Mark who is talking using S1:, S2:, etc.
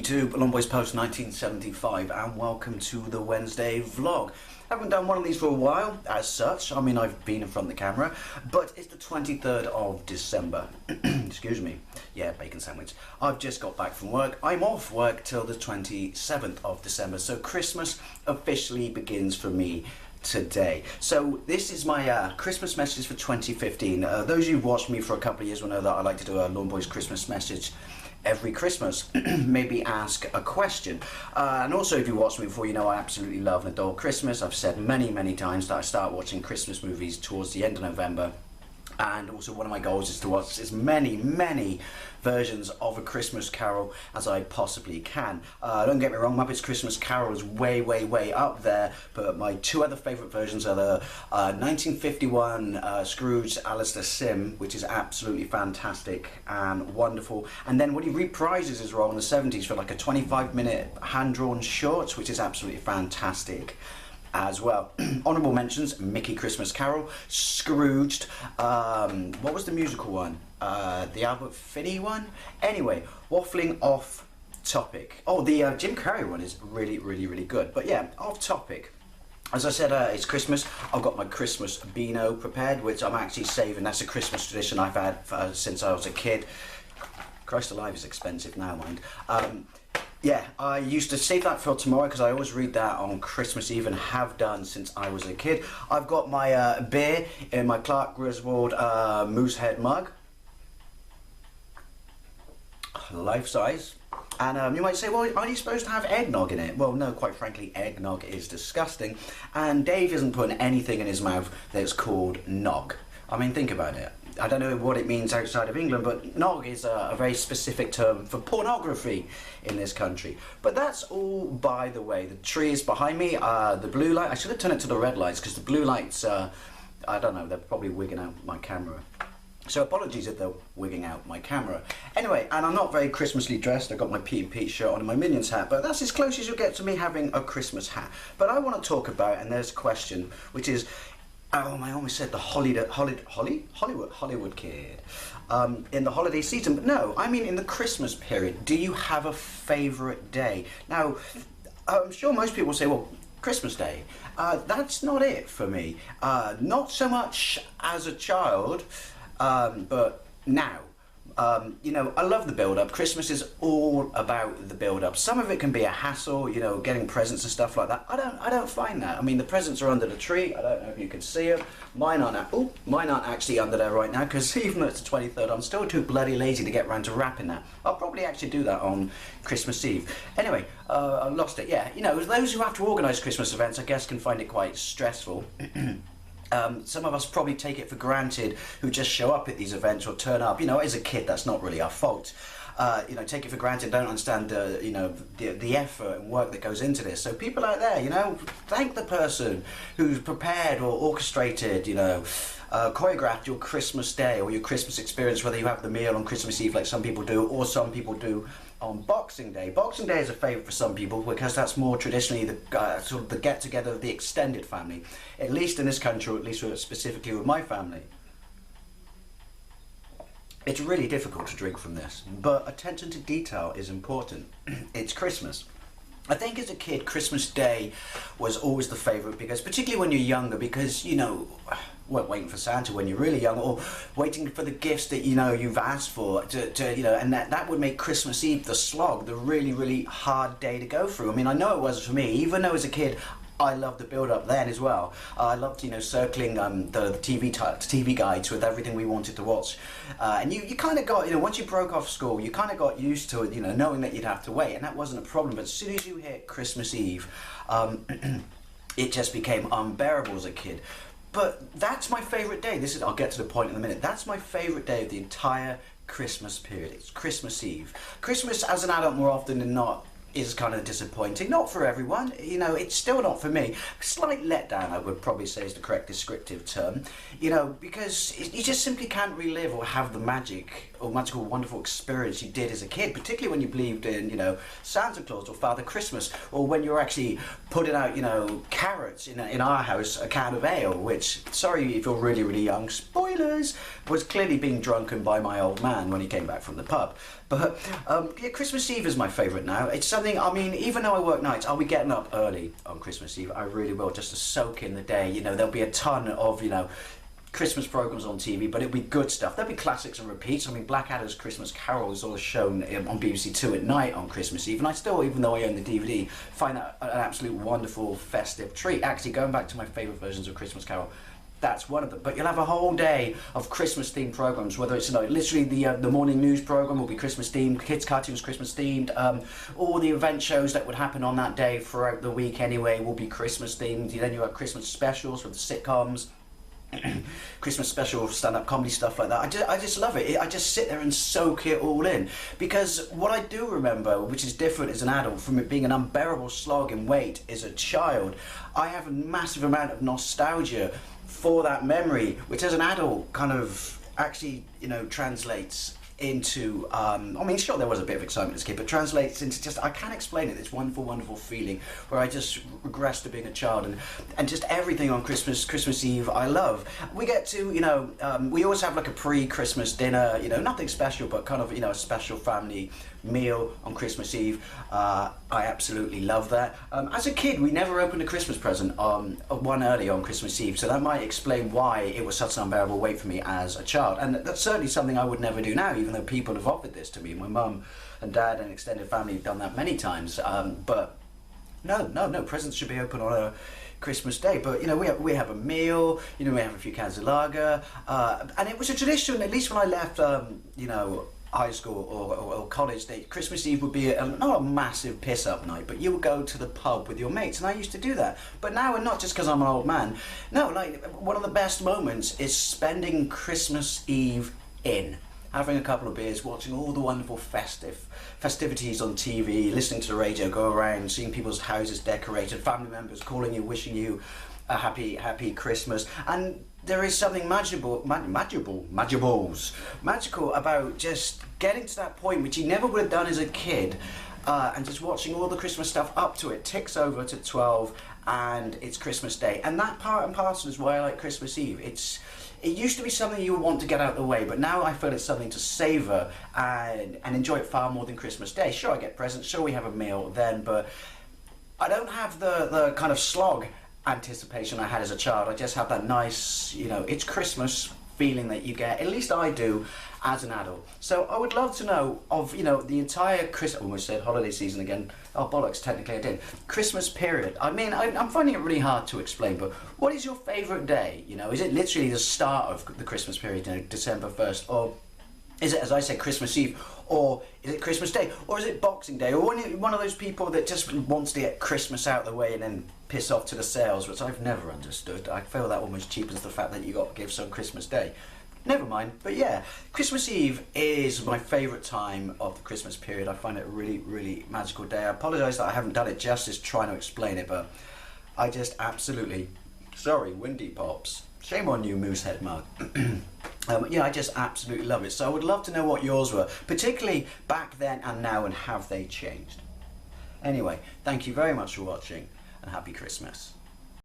S1: YouTube, Lawnboys Post 1975, and welcome to the Wednesday vlog. I haven't done one of these for a while, as such. I mean, I've been in front of the camera, but it's the 23rd of December. Excuse me. Yeah, bacon sandwich. I've just got back from work. I'm off work till the 27th of December, so Christmas officially begins for me today. So this is my Christmas message for 2015. Those who've watched me for a couple of years will know that I like to do a Lawnboys Christmas message every Christmas. Maybe ask a question, and also if you watched me before, you know I absolutely love and adore Christmas. I've said many times that I start watching Christmas movies towards the end of November, and also one of my goals is to watch as many versions of A Christmas Carol as I possibly can. Don't get me wrong, Muppets Christmas Carol is way up there, but my two other favourite versions are the 1951 Scrooge Alistair Sim, which is absolutely fantastic and wonderful, and then when he reprises his role in the 70s for like a 25-minute hand-drawn short, which is absolutely fantastic as well. Honourable mentions: Mickey Christmas Carol, Scrooged, what was the musical one? The Albert Finney one? Anyway, waffling off topic. Oh, the Jim Carrey one is really good. But yeah, off topic. As I said, it's Christmas. I've got my Christmas Beano prepared, which I'm actually saving. That's a Christmas tradition I've had since I was a kid. Christ alive, is expensive now, mind. Yeah, I used to save that for tomorrow because I always read that on Christmas Eve and have done since I was a kid. I've got my beer in my Clark Griswold Moosehead mug, life size. And you might say, well, aren't you supposed to have eggnog in it? Well, no, quite frankly, eggnog is disgusting, and Dave isn't putting anything in his mouth that's called nog. I mean, think about it. I don't know what it means outside of England, but nog is a very specific term for pornography in this country. But that's all by the way. The tree is behind me, the blue light, I should have turned it to the red lights because the blue lights, I don't know, they're probably wigging out my camera. So apologies if they're wigging out my camera. Anyway, and I'm not very Christmassly dressed. I've got my Pete and Pete shirt on and my Minions hat, but that's as close as you'll get to me having a Christmas hat. But I want to talk about, and there's a question, which is, oh, I almost said the Hollywood kid. In the holiday season, but no, I mean in the Christmas period. Do you have a favourite day? Now, I'm sure most people will say, well, Christmas Day. That's not it for me. Not so much as a child, but now. You know, I love the build-up. Christmas is all about the build-up. Some of it can be a hassle, you know, getting presents and stuff like that. I don't find that. I mean, the presents are under the tree. I don't know if you can see them. Mine aren't actually under there right now, because even though it's the 23rd, I'm still too bloody lazy to get around to wrapping that. I'll probably actually do that on Christmas Eve. Anyway, I lost it. Yeah, you know, those who have to organise Christmas events, I guess, can find it quite stressful. Some of us probably take it for granted who just show up at these events or turn up. You know, as a kid, that's not really our fault. You know, take it for granted, don't understand you know, the effort and work that goes into this. So people out there, you know, thank the person who's prepared or orchestrated, you know, choreographed your Christmas day or your Christmas experience, whether you have the meal on Christmas Eve like some people do, or some people do on Boxing Day. Boxing Day is a favourite for some people because that's more traditionally the sort of the get-together of the extended family, at least in this country, or at least specifically with my family. It's really difficult to drink from this, but attention to detail is important. It's Christmas. I think as a kid, Christmas Day was always the favourite, because particularly when you're younger, because, you know, well, waiting for Santa when you're really young, or waiting for the gifts that, you know, you've asked for, you know, and that would make Christmas Eve the slog, the really hard day to go through. I mean, I know it was for me, even though as a kid, I loved the build-up then as well. I loved, you know, circling the TV guides with everything we wanted to watch. And you kind of got, you know, once you broke off school, you kind of got used to it, you know, knowing that you'd have to wait, and that wasn't a problem. But as soon as you hit Christmas Eve, it just became unbearable as a kid. But that's my favourite day. I'll get to the point in a minute. That's my favourite day of the entire Christmas period. It's Christmas Eve. Christmas as an adult, more often than not, is kind of disappointing. Not for everyone, you know, it's still not for me. Slight letdown, I would probably say, is the correct descriptive term, you know, because you just simply can't relive or have the magic or magical, wonderful experience you did as a kid, particularly when you believed in, you know, Santa Claus or Father Christmas, or when you were actually putting out, you know, carrots in our house, a can of ale, which, sorry if you're really, really young, spoilers, was clearly being drunken by my old man when he came back from the pub. But yeah, Christmas Eve is my favourite now. It's something, I mean, even though I work nights, I'll be getting up early on Christmas Eve. I really will, just to soak in the day. You know, there'll be a ton of, you know, Christmas programmes on TV, but it'll be good stuff. There'll be classics and repeats. I mean, Blackadder's Christmas Carol is always shown on BBC Two at night on Christmas Eve, and I still, even though I own the DVD, find that an absolute wonderful festive treat. Actually, going back to my favourite versions of Christmas Carol, that's one of them. But you'll have a whole day of Christmas themed programmes, whether it's, you know, literally the morning news programme will be Christmas themed, kids cartoons Christmas themed, all the event shows that would happen on that day throughout the week anyway will be Christmas themed. Then you have Christmas specials with the sitcoms, Christmas special stand-up comedy, stuff like that. I just love it. I just sit there and soak it all in, because what I do remember, which is different as an adult from it being an unbearable slog in weight as a child, I have a massive amount of nostalgia for that memory, which as an adult kind of actually, you know, translates into, I mean, sure, there was a bit of excitement as a kid, but translates into just, I can't explain it, this wonderful, wonderful feeling where I just regress to being a child, and just everything on Christmas Eve I love. We get to, you know, we always have like a pre-Christmas dinner, you know, nothing special, but kind of, you know, a special family meal on Christmas Eve. I absolutely love that. As a kid, we never opened a Christmas present one early on Christmas Eve, so that might explain why it was such an unbearable weight for me as a child, and that's certainly something I would never do now, even though people have offered this to me. My mum and dad and extended family have done that many times, but no, presents should be open on a Christmas Day. But, you know, we have a meal, you know, we have a few cans of lager, and it was a tradition, at least when I left, you know, high school or college, Christmas Eve would be not a massive piss-up night, but you would go to the pub with your mates, and I used to do that. But now, and not just because I'm an old man, no, like, one of the best moments is spending Christmas Eve having a couple of beers, watching all the wonderful festivities on TV, listening to the radio, go around, seeing people's houses decorated, family members calling you, wishing you a happy Christmas. And there is something magical about just getting to that point which you never would have done as a kid, and just watching all the Christmas stuff up to it ticks over to 12 and it's Christmas Day. And that part and parcel is why I like Christmas Eve. It used to be something you would want to get out of the way, but now I feel it's something to savour and enjoy it far more than Christmas Day. Sure, I get presents, sure we have a meal then, but I don't have the kind of slog anticipation I had as a child. I just have that nice, you know, it's Christmas feeling that you get, at least I do, as an adult. So I would love to know of, you know, the entire almost said holiday season again. Oh bollocks, technically I did. Christmas period. I mean, I'm finding it really hard to explain, but what is your favourite day? You know, is it literally the start of the Christmas period, you know, December 1st, or is it, as I said, Christmas Eve, or is it Christmas Day, or is it Boxing Day, or one of those people that just wants to get Christmas out of the way and then piss off to the sales, which I've never understood. I feel that almost cheapens the fact that you got to give some Christmas Day. Never mind, but yeah, Christmas Eve is my favourite time of the Christmas period. I find it a really, really magical day. I apologise that I haven't done it justice trying to explain it, but I just absolutely, sorry, Windy Pops, shame on you, Moosehead Mug. Yeah, I just absolutely love it. So I would love to know what yours were, particularly back then and now, and have they changed? Anyway, thank you very much for watching, and happy Christmas.